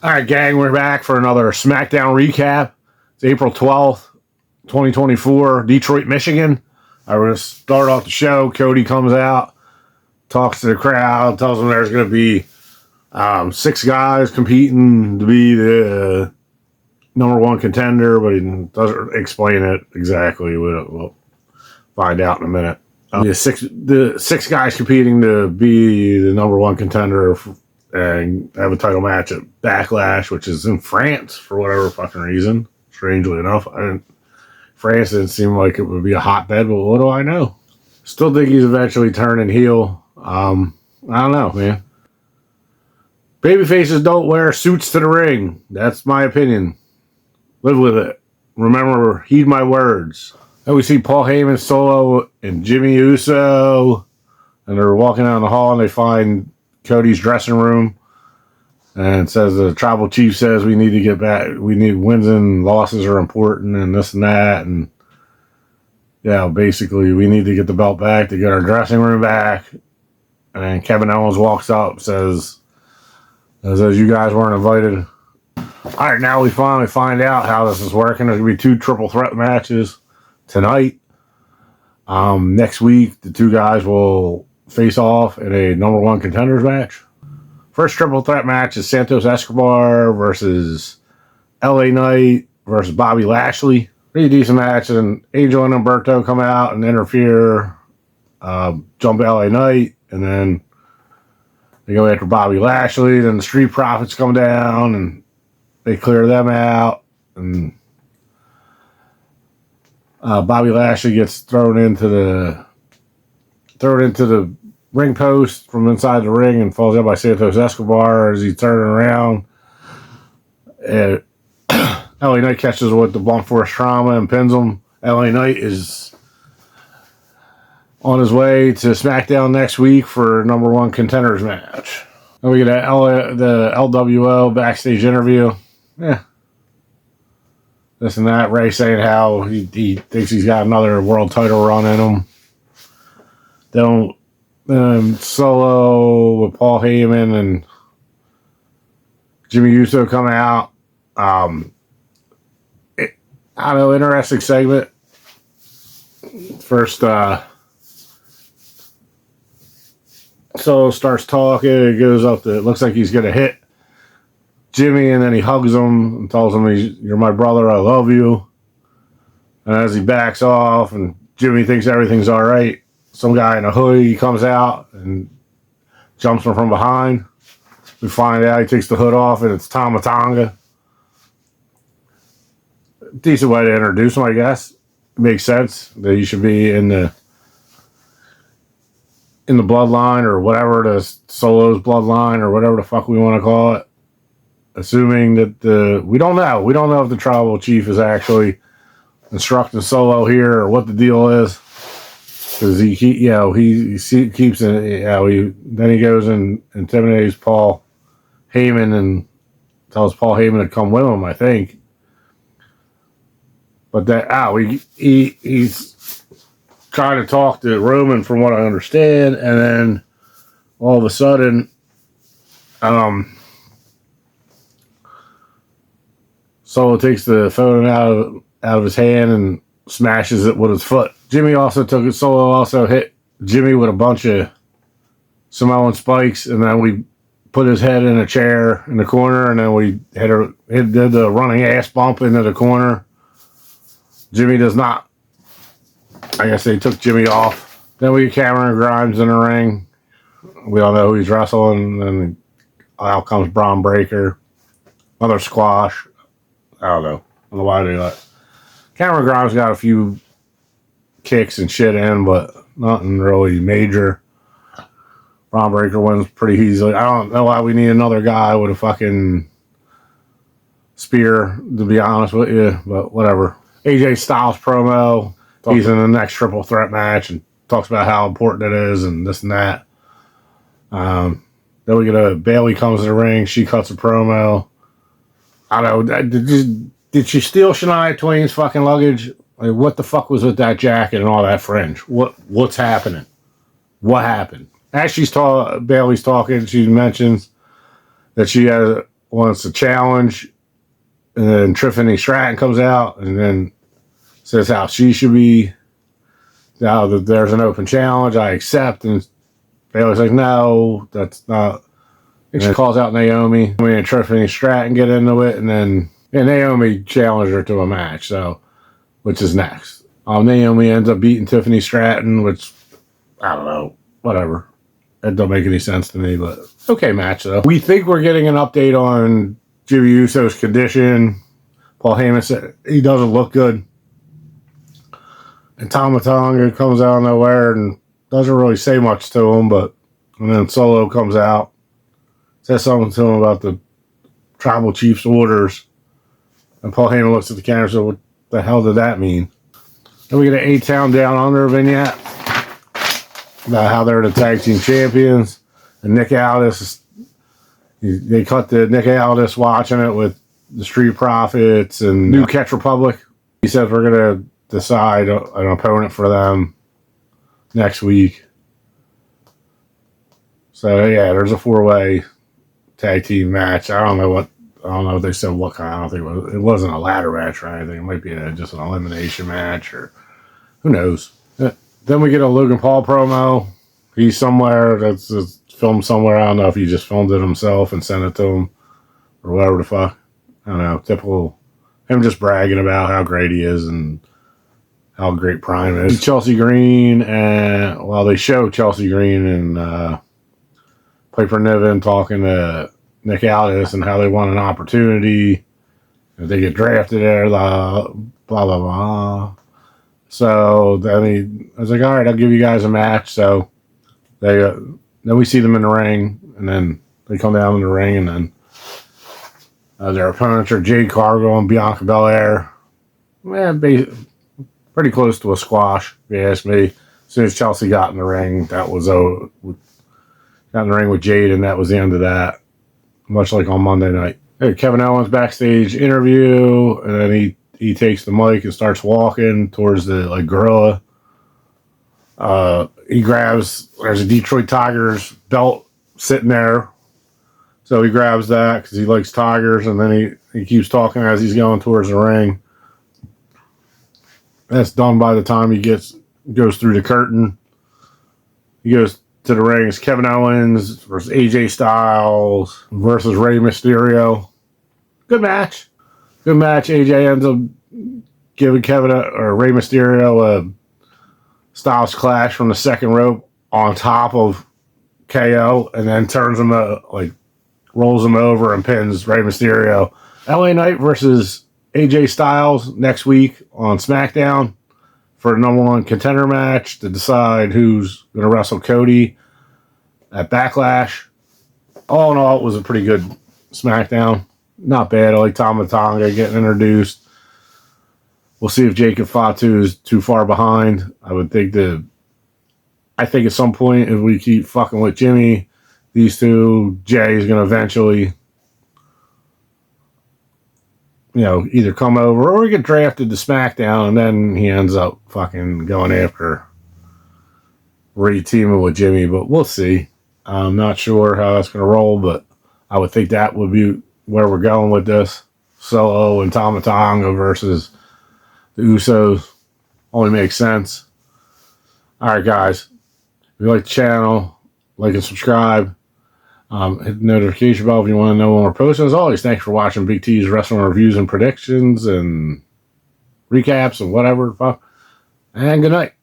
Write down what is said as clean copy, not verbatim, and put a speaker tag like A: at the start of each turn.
A: All right, gang, we're back for another Smackdown recap. It's April 12th, 2024, Detroit, Michigan. I was going to start off the show. Cody comes out, talks to the crowd, tells them there's going to be 6 guys competing to be the number one contender, but he doesn't explain it exactly. We'll find out in a minute. The six guys competing to be the number one contender and have a title match at Backlash, which is in France for whatever fucking reason. Strangely enough, France didn't seem like it would be a hotbed, but what do I know? Still think he's eventually turning heel. I don't know, man. Babyfaces don't wear suits to the ring. That's my opinion. Live with it. Remember, heed my words. And we see Paul Heyman, Solo, and Jimmy Uso, and they're walking down the hall and they find Cody's dressing room, and it says the tribal chief says we need to get back. We need wins and losses are important, and this and that, and yeah, basically we need to get the belt back to get our dressing room back. And Kevin Owens walks up, says you guys weren't invited. All right, now we finally find out how this is working. There's gonna be 2 triple threat matches tonight. Next week, the 2 guys will face off in a number one contenders match. First triple threat match is Santos Escobar versus LA Knight versus Bobby Lashley. Pretty decent match, and Angel and Humberto come out and interfere, jump LA Knight, and then they go after Bobby Lashley. Then the Street Profits come down and they clear them out, and Bobby Lashley gets thrown into the ring post from inside the ring and falls out by Santos Escobar as he's turning around. And LA Knight catches with the blunt force trauma and pins him. LA Knight is on his way to SmackDown next week for number one contenders match. Then we get the LWO backstage interview. Yeah. This and that. Ray saying how he thinks he's got another world title run in him. Solo with Paul Heyman and Jimmy Uso come out. I don't know, interesting segment. First, Solo starts talking. It goes up to, it looks like he's going to hit Jimmy, and then he hugs him and tells him, you're my brother, I love you. And as he backs off and Jimmy thinks everything's all right, some guy in a hoodie comes out and jumps him from behind. We find out he takes the hood off and it's Tama Tonga. Decent way to introduce him, I guess. It makes sense that he should be in the bloodline or whatever, the Solo's bloodline or whatever the fuck we want to call it. Assuming that we don't know if the tribal chief is actually instructing Solo here or what the deal is. Because he keeps it. Then he goes and intimidates Paul Heyman and tells Paul Heyman to come with him, I think. But he's trying to talk to Roman, from what I understand, and then all of a sudden, Solo takes the phone out of his hand and smashes it with his foot. Solo also hit Jimmy with a bunch of Samoan spikes, and then we put his head in a chair in the corner, and then we did the running ass bump into the corner. Jimmy does not. I guess they took Jimmy off. Then we get Cameron Grimes in the ring. We don't know who he's wrestling, and then out comes Braun Breaker. Another squash. I don't know why they do that. Cameron Grimes got a few kicks and shit in, but nothing really major. Braun Breaker wins pretty easily. I don't know why we need another guy with a fucking spear, to be honest with you, but whatever. AJ Styles promo. He's in the next triple threat match and talks about how important it is and this and that. Then we get Bailey comes to the ring. She cuts a promo. I don't know. Did she steal Shania Twain's fucking luggage? Like, what the fuck was with that jacket and all that fringe? What's happening? What happened? As Bailey's talking, she mentions that she has wants a challenge, and then Tiffany Stratton comes out and then says how she should be. Now that there's an open challenge, I accept. And Bayley's like, no, that's not. And she calls out Naomi. Me and Tiffany Stratton get into it, and then Naomi challenged her to a match. So, which is next? Naomi ends up beating Tiffany Stratton, which I don't know, whatever. It don't make any sense to me, but okay match though. We think we're getting an update on Jimmy Uso's condition. Paul Heyman said he doesn't look good. And Tama Tonga comes out of nowhere and doesn't really say much to him, and then Solo comes out, says something to him about the tribal chief's orders. And Paul Heyman looks at the camera and says, what the hell did that mean? Then we get an A-Town Down Under vignette about how they're the tag team champions. And Nick Aldis, they cut to Nick Aldis watching it with the Street Profits and New Catch Republic. He says we're going to decide an opponent for them next week. So yeah, there's a 4-way tag team match. I don't know if they said what kind. I don't think it wasn't a ladder match or anything. It might be just an elimination match, or who knows. Then we get a Logan Paul promo. He's somewhere that's filmed somewhere. I don't know if he just filmed it himself and sent it to him or whatever the fuck. I don't know. Typical him just bragging about how great he is and how great Prime is. Chelsea Green, and they show Chelsea Green and Piper Niven talking to Nick Aldis and how they want an opportunity. If they get drafted there, blah, blah, blah. So, I was like, all right, I'll give you guys a match. So, then we see them in the ring, and then they come down in the ring, and then their opponents are Jade Cargill and Bianca Belair. Pretty close to a squash, if you ask me. As soon as Chelsea got in the ring, got in the ring with Jade, and that was the end of that. Much like on Monday night. Hey, Kevin Owens backstage interview, and then he takes the mic and starts walking towards the gorilla. There's a Detroit Tigers belt sitting there. So he grabs that because he likes Tigers, and then he keeps talking as he's going towards the ring. That's done by the time he goes through the curtain. He goes to the ring. It's Kevin Owens versus AJ Styles versus Rey Mysterio. Good match. AJ ends up giving Rey Mysterio a Styles clash from the second rope on top of KO, and then turns him rolls him over and pins Rey Mysterio. LA Knight versus AJ Styles next week on SmackDown for a #1 contender match to decide who's going to wrestle Cody at Backlash. All in all, it was a pretty good SmackDown. Not bad. I like Tama Tonga getting introduced. We'll see if Jacob Fatu is too far behind. I think at some point, if we keep fucking with Jimmy, these two, Jay is going to eventually, either come over or get drafted to SmackDown, and then he ends up fucking going after re-teaming with Jimmy, but we'll see. I'm not sure how that's going to roll, but I would think that would be where we're going with this. Solo and Tama Tonga versus the Usos only makes sense. All right, guys. If you like the channel, like and subscribe. Hit the notification bell if you want to know when we're posting. As always, thanks for watching Big T's Wrestling Reviews and Predictions and Recaps and whatever. And good night.